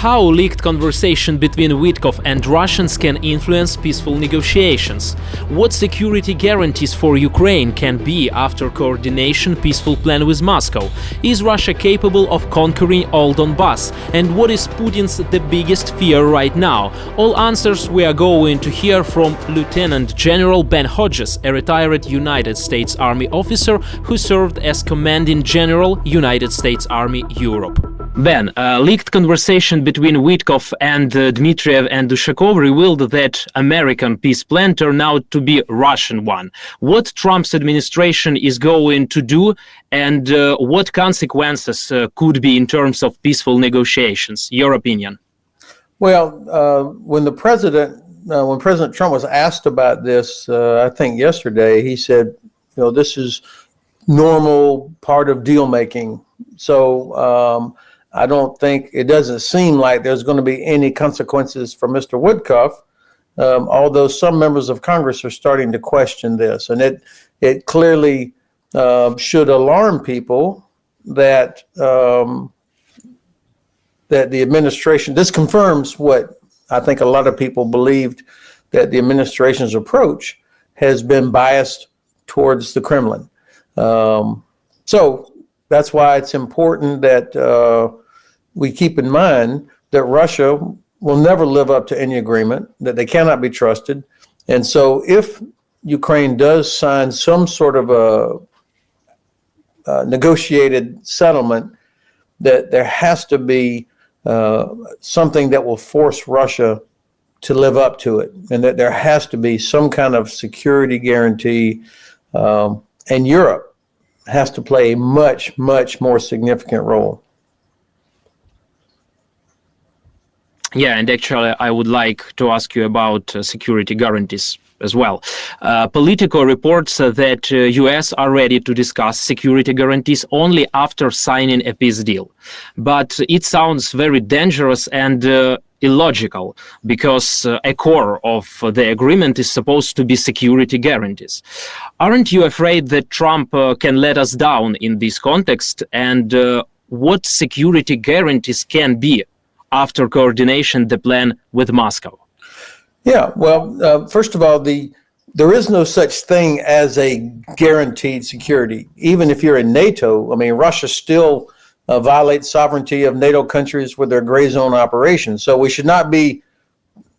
how leaked conversation between Witkoff and Russians can influence peaceful negotiations? What security guarantees for Ukraine can be after coordination peaceful plan with Moscow? Is Russia capable of conquering all Donbass? And what is Putin's the biggest fear right now? All answers we are going to hear from Lieutenant General Ben Hodges, a retired United States Army officer who served as Commanding General, United States Army Europe. Ben, leaked conversation between Witkoff and Dmitriev and Ushakov revealed that American peace plan turned out to be Russian one. What Trump's administration is going to do and what consequences could be in terms of peaceful negotiations? Your opinion? Well, when President Trump was asked about this, I think yesterday, he said, this is normal part of deal making. So it doesn't seem like there's going to be any consequences for Mr. Witkoff, although some members of Congress are starting to question this. And it clearly should alarm people that that the administration, this confirms what I think a lot of people believed, that the administration's approach has been biased towards the Kremlin. So that's why it's important that we keep in mind that Russia will never live up to any agreement, that they cannot be trusted. And so if Ukraine does sign some sort of a negotiated settlement, that there has to be something that will force Russia to live up to it, and that there has to be some kind of security guarantee, and Europe has to play a much, much more significant role. Yeah, and actually I would like to ask you about security guarantees as well. Politico reports that US are ready to discuss security guarantees only after signing a peace deal. But it sounds very dangerous and illogical, because a core of the agreement is supposed to be security guarantees. Aren't you afraid that Trump can let us down in this context? And what security guarantees can be after coordination the plan with Moscow? Yeah, well, first of all, there is no such thing as a guaranteed security. Even if you're in NATO, I mean, Russia still violates sovereignty of NATO countries with their gray zone operations. So we should not be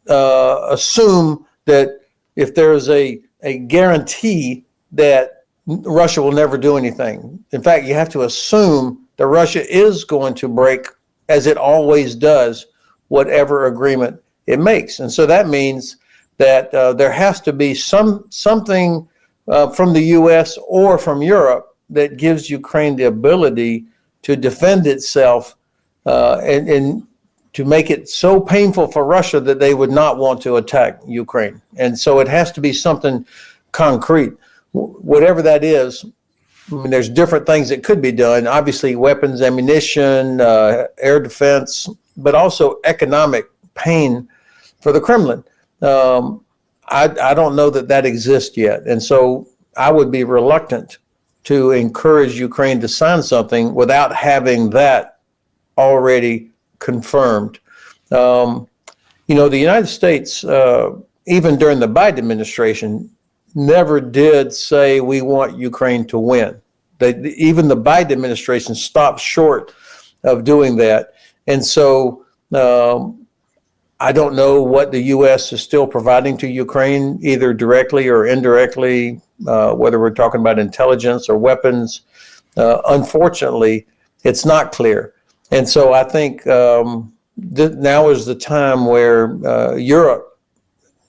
assume that if there's a guarantee that Russia will never do anything. In fact, you have to assume that Russia is going to break, as it always does, whatever agreement it makes. And so that means that there has to be something from the US or from Europe that gives Ukraine the ability to defend itself and to make it so painful for Russia that they would not want to attack Ukraine. And so it has to be something concrete. Whatever that is, I mean, there's different things that could be done. Obviously, weapons, ammunition, air defense, but also economic pain for the Kremlin. I don't know that exists yet. And so I would be reluctant to encourage Ukraine to sign something without having that already confirmed. The United States, even during the Biden administration, never did say we want Ukraine to win. Even the Biden administration stopped short of doing that. And so I don't know what the U.S. is still providing to Ukraine, either directly or indirectly, whether we're talking about intelligence or weapons. Unfortunately, it's not clear. And so I think now is the time where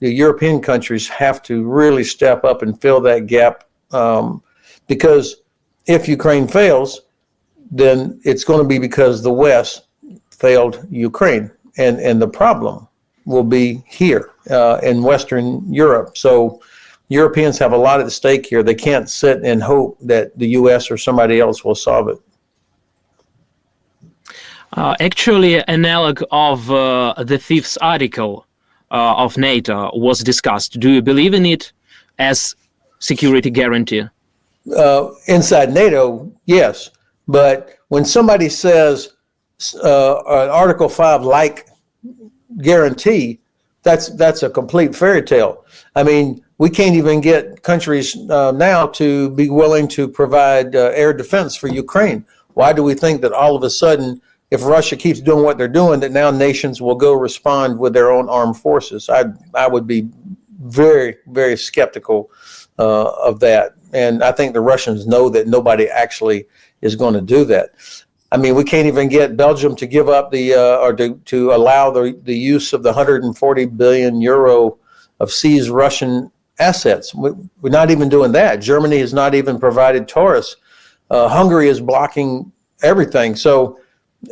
the European countries have to really step up and fill that gap, because if Ukraine fails, then it's going to be because the West failed Ukraine. And the problem will be here in Western Europe. So Europeans have a lot at stake here. They can't sit and hope that the U.S. or somebody else will solve it. Actually, an analog of the fifth article of NATO was discussed. Do you believe in it as security guarantee? Inside NATO, yes. But when somebody says an Article 5 like guarantee, that's a complete fairy tale. I mean, we can't even get countries now to be willing to provide air defense for Ukraine. Why do we think that all of a sudden, if Russia keeps doing what they're doing, that now nations will go respond with their own armed forces? I would be very, very skeptical of that. And I think the Russians know that nobody actually is going to do that. I mean, we can't even get Belgium to give up or to allow the use of the 140 billion euro of seized Russian assets. We're not even doing that. Germany has not even provided Taurus. Hungary is blocking everything. So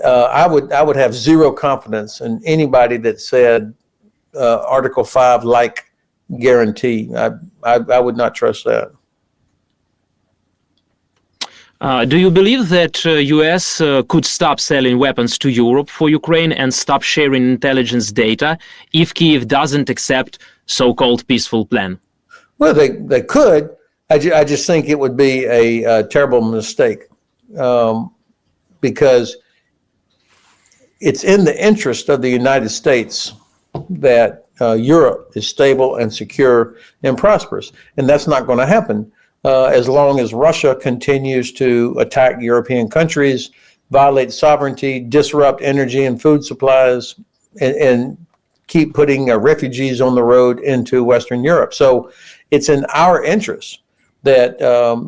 I would have zero confidence in anybody that said Article 5 like guarantee. I would not trust that. Do you believe that US could stop selling weapons to Europe for Ukraine and stop sharing intelligence data if Kyiv doesn't accept so-called peaceful plan? Well, they could. I just think it would be a terrible mistake because it's in the interest of the United States that Europe is stable and secure and prosperous. And that's not going to happen as long as Russia continues to attack European countries, violate sovereignty, disrupt energy and food supplies, and keep putting refugees on the road into Western Europe. So it's in our interest that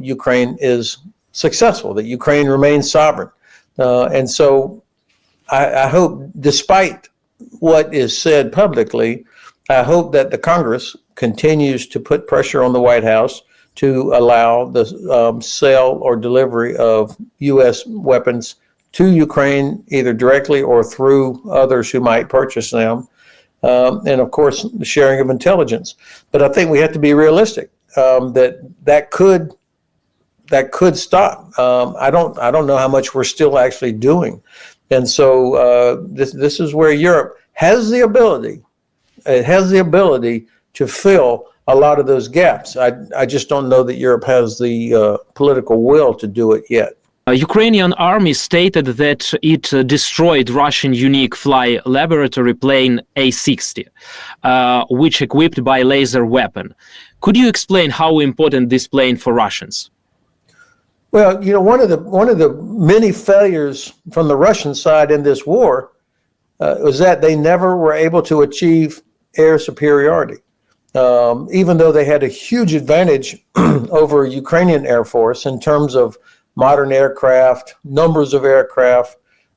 Ukraine is successful, that Ukraine remains sovereign. And so I hope, despite what is said publicly, I hope that the Congress continues to put pressure on the White House to allow the sale or delivery of U.S. weapons to Ukraine, either directly or through others who might purchase them. And of course, the sharing of intelligence. But I think we have to be realistic that could stop. I don't know how much we're still actually doing. And so this is where Europe has the ability. It has the ability to fill a lot of those gaps. I just don't know that Europe has the political will to do it yet. Ukrainian army stated that it destroyed Russian unique fly laboratory plane A-60, which equipped by laser weapon. Could you explain how important this plane for Russians? Well, you know, one of the many failures from the Russian side in this war was that they never were able to achieve air superiority. Even though they had a huge advantage over Ukrainian Air Force in terms of modern aircraft, numbers of aircraft,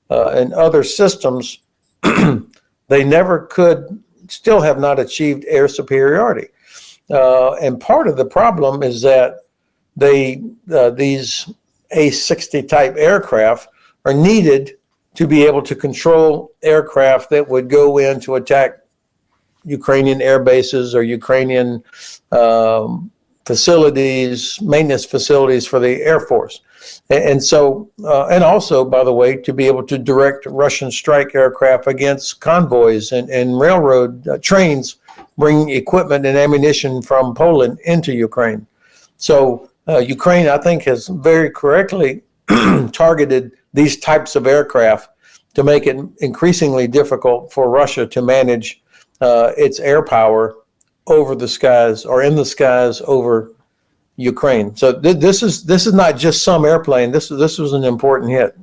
and other systems, they never still have not achieved air superiority. And part of the problem is that these A-60 type aircraft are needed to be able to control aircraft that would go in to attack Ukrainian air bases or Ukrainian facilities, maintenance facilities for the Air Force. And so, and also, by the way, to be able to direct Russian strike aircraft against convoys and railroad trains bringing equipment and ammunition from Poland into Ukraine. So Ukraine, I think, has very correctly targeted these types of aircraft to make it increasingly difficult for Russia to manage its air power over the skies or in the skies over Ukraine. So this is not just some airplane. This was an important hit.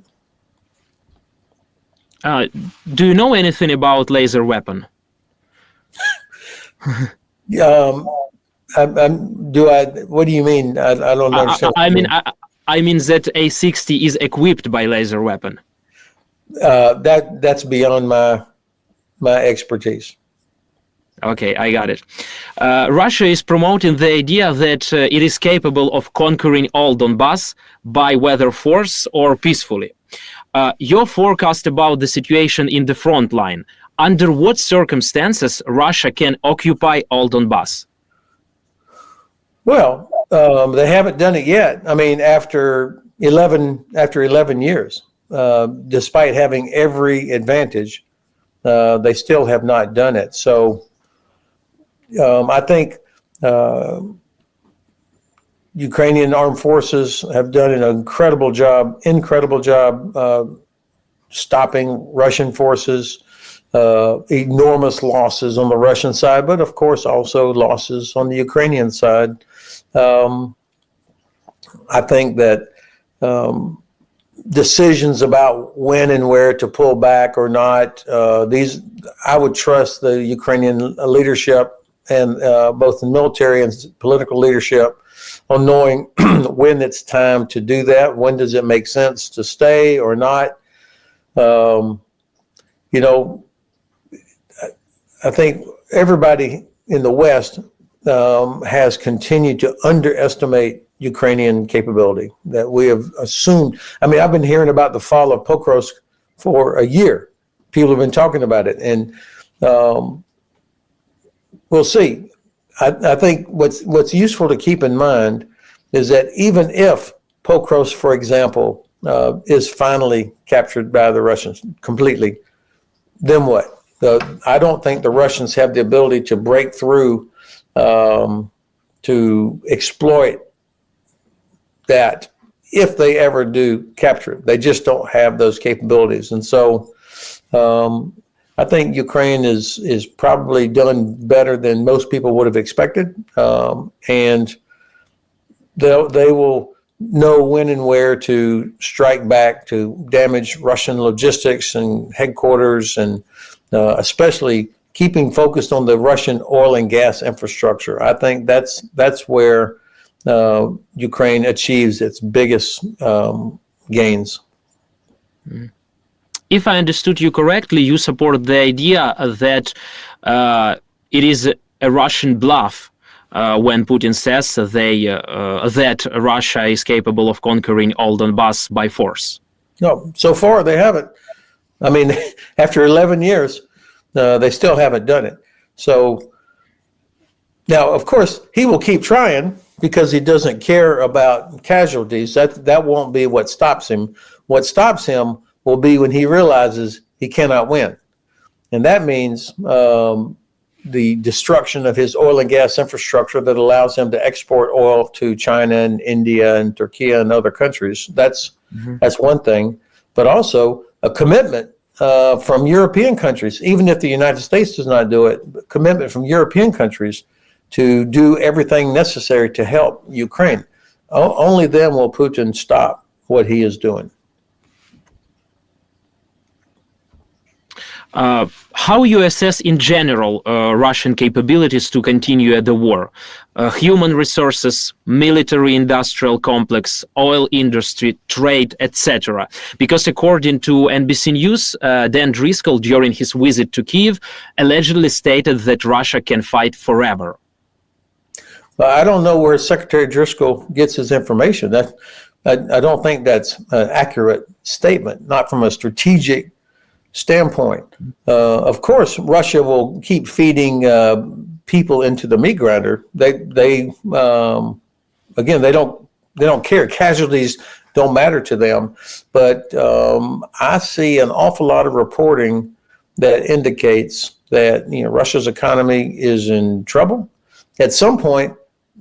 Do you know anything about laser weapon? What do you mean? I don't understand. I mean that A-60 is equipped by laser weapon. That's beyond my expertise. Okay, I got it. Russia is promoting the idea that it is capable of conquering all Donbass by whether force or peacefully. Your forecast about the situation in the front line, under what circumstances Russia can occupy all Donbass? Well, they haven't done it yet. I mean, after 11 years, despite having every advantage, they still have not done it. So I think Ukrainian armed forces have done an incredible job stopping Russian forces, enormous losses on the Russian side, but of course also losses on the Ukrainian side. I think that decisions about when and where to pull back or not, I would trust the Ukrainian leadership and both the military and political leadership on knowing when it's time to do that. When does it make sense to stay or not? I think everybody in the West has continued to underestimate Ukrainian capability, that we have assumed. I mean, I've been hearing about the fall of Pokrovsk for a year. People have been talking about it, and we'll see. I think what's useful to keep in mind is that even if Pokrovsk, for example, is finally captured by the Russians completely, then what? I don't think the Russians have the ability to break through to exploit that if they ever do capture it. They just don't have those capabilities. And so I think Ukraine is probably done better than most people would have expected. And they will know when and where to strike back to damage Russian logistics and headquarters, and especially keeping focused on the Russian oil and gas infrastructure. I think that's where Ukraine achieves its biggest gains. If I understood you correctly, you support the idea that it is a Russian bluff when Putin says that Russia is capable of conquering all Donbass by force. No, so far they haven't. I mean, after 11 years, they still haven't done it. So now, of course, he will keep trying because he doesn't care about casualties. That won't be what stops him. What stops him will be when he realizes he cannot win. And that means the destruction of his oil and gas infrastructure that allows him to export oil to China and India and Turkey and other countries. That's one thing. But also a commitment from European countries, even if the United States does not do it, commitment from European countries to do everything necessary to help Ukraine. Only then will Putin stop what he is doing. How you assess in general Russian capabilities to continue the war? Human resources, military industrial complex, oil industry, trade, etc. Because according to NBC News, Dan Driscoll, during his visit to Kyiv, allegedly stated that Russia can fight forever. I don't know where Secretary Driscoll gets his information. I don't think that's an accurate statement, not from a strategic standpoint. Of course, Russia will keep feeding people into the meat grinder. They don't care. Casualties don't matter to them. But I see an awful lot of reporting that indicates that Russia's economy is in trouble. At some point,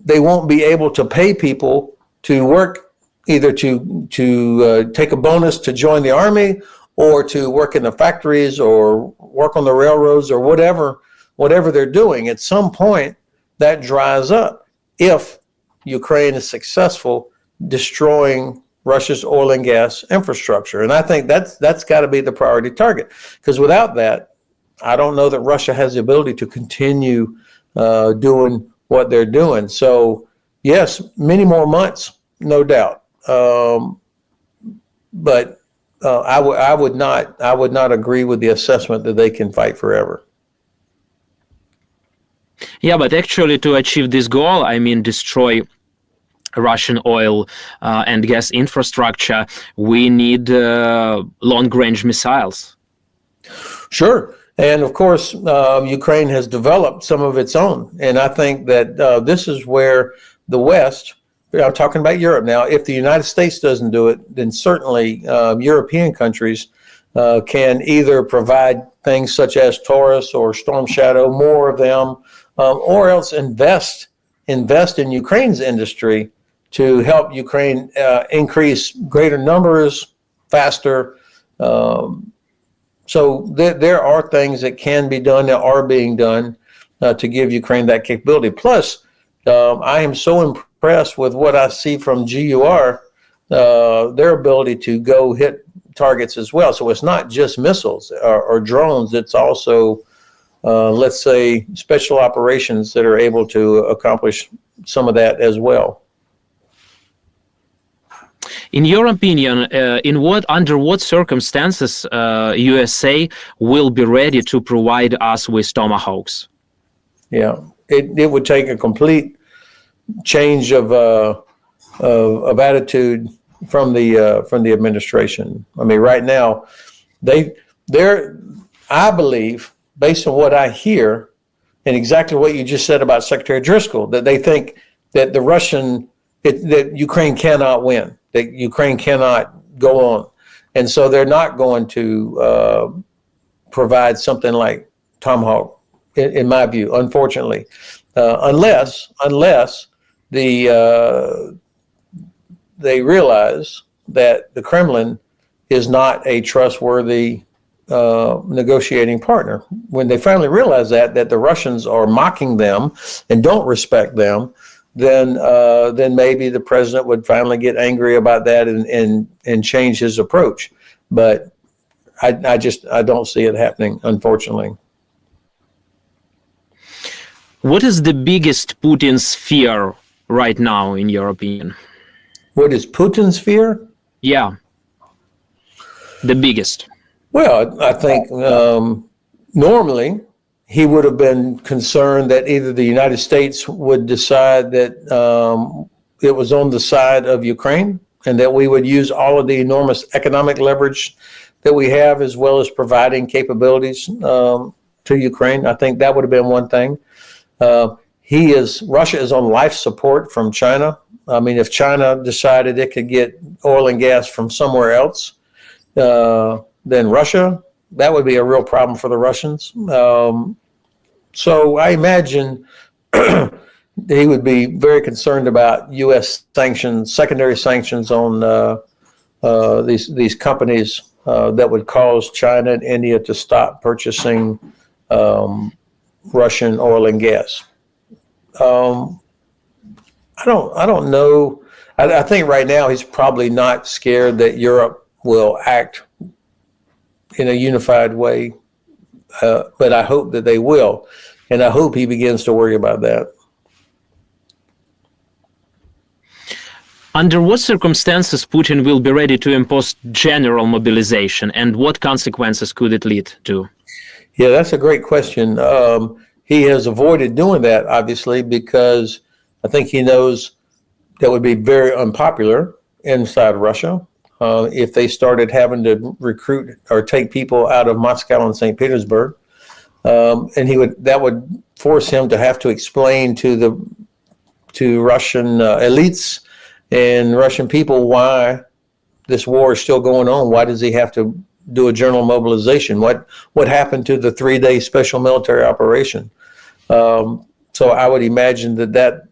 they won't be able to pay people to work, either to take a bonus to join the army, or to work in the factories or work on the railroads or whatever they're doing. At some point, that dries up if Ukraine is successful destroying Russia's oil and gas infrastructure. And I think that's got to be the priority target, because without that, I don't know that Russia has the ability to continue doing what they're doing. So yes, many more months, no doubt. But I would not agree with the assessment that they can fight forever. Yeah, but actually to achieve this goal, I mean, destroy Russian oil and gas infrastructure, we need long-range missiles. Sure. And of course, Ukraine has developed some of its own. And I think that this is where the West, I'm talking about Europe now, if the United States doesn't do it, then certainly European countries can either provide things such as Taurus or Storm Shadow, more of them, or else invest in Ukraine's industry to help Ukraine increase greater numbers faster, So there are things that can be done, that are being done to give Ukraine that capability. Plus, I am so impressed with what I see from GUR, their ability to go hit targets as well. So it's not just missiles or drones. It's also, let's say, special operations that are able to accomplish some of that as well. In your opinion, under what circumstances USA will be ready to provide us with Tomahawks? Yeah, it would take a complete change of attitude from the administration. I mean, right now, I believe, based on what I hear, and exactly what you just said about Secretary Driscoll, that they think that that Ukraine cannot win, that Ukraine cannot go on, and so they're not going to provide something like Tomahawk, in my view, unfortunately, unless they realize that the Kremlin is not a trustworthy negotiating partner. When they finally realize that the Russians are mocking them and don't respect them, then maybe the president would finally get angry about that and change his approach. But I don't see it happening, unfortunately. What is the biggest Putin's fear right now, in your opinion? What is Putin's fear? Yeah, the biggest. Well, I think normally he would have been concerned that either the United States would decide that it was on the side of Ukraine and that we would use all of the enormous economic leverage that we have, as well as providing capabilities to Ukraine. I think that would have been one thing. Russia is on life support from China. I mean, if China decided it could get oil and gas from somewhere else than Russia, that would be a real problem for the Russians. So I imagine he would be very concerned about U.S. sanctions, secondary sanctions on these companies that would cause China and India to stop purchasing Russian oil and gas. I don't know. I think right now he's probably not scared that Europe will act in a unified way, but I hope that they will, and I hope he begins to worry about that. Under what circumstances Putin will be ready to impose general mobilization, and what consequences could it lead to? Yeah, that's a great question. He has avoided doing that, obviously, because I think he knows that would be very unpopular inside Russia if they started having to recruit or take people out of Moscow and St. Petersburg, and that would force him to have to explain to Russian elites and Russian people why this war is still going on. Why does he have to do a general mobilization? What happened to the 3-day special military operation? So I would imagine that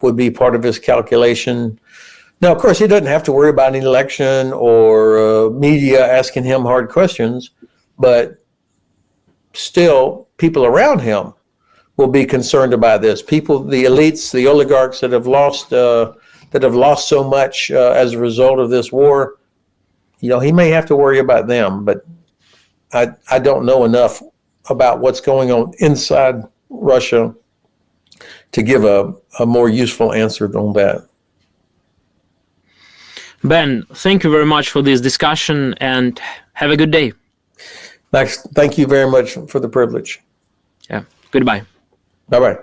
would be part of his calculation. Now, of course, he doesn't have to worry about an election or media asking him hard questions, but still, people around him will be concerned about this. People, the elites, the oligarchs that have lost so much as a result of this war, he may have to worry about them, but I don't know enough about what's going on inside Russia to give a more useful answer on that. Ben, thank you very much for this discussion and have a good day. Max, thank you very much for the privilege. Yeah, goodbye. Bye-bye.